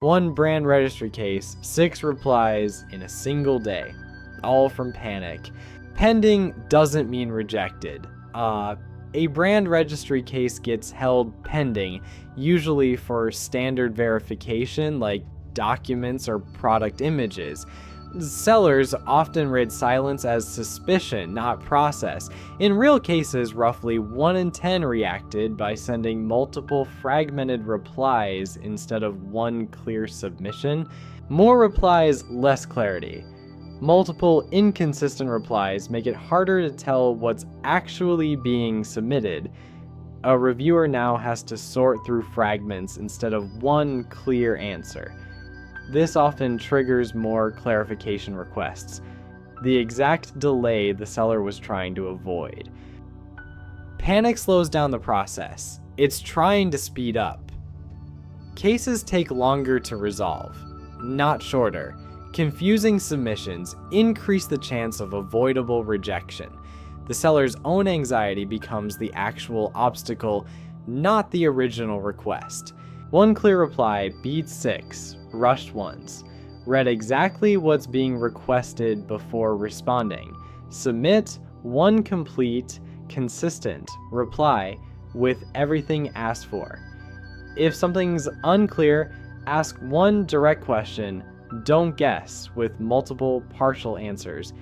One brand registry case, 6 replies in a single day, all from panic. Pending doesn't mean rejected. A brand registry case gets held pending, usually for standard verification like documents or product images. Sellers often read silence as suspicion, not process. In real cases, roughly 1 in 10 reacted by sending multiple fragmented replies instead of one clear submission. More replies, less clarity. Multiple inconsistent replies make it harder to tell what's actually being submitted. A reviewer now has to sort through fragments instead of one clear answer. This often triggers more clarification requests, the exact delay the seller was trying to avoid. Panic slows down the process. It's trying to speed up. Cases take longer to resolve, not shorter. Confusing submissions increase the chance of avoidable rejection. The seller's own anxiety becomes the actual obstacle, not the original request. One clear reply beats 6 rushed ones. Read exactly what's being requested before responding. Submit one complete, consistent reply with everything asked for. If something's unclear, ask one direct question. Don't guess with multiple partial answers.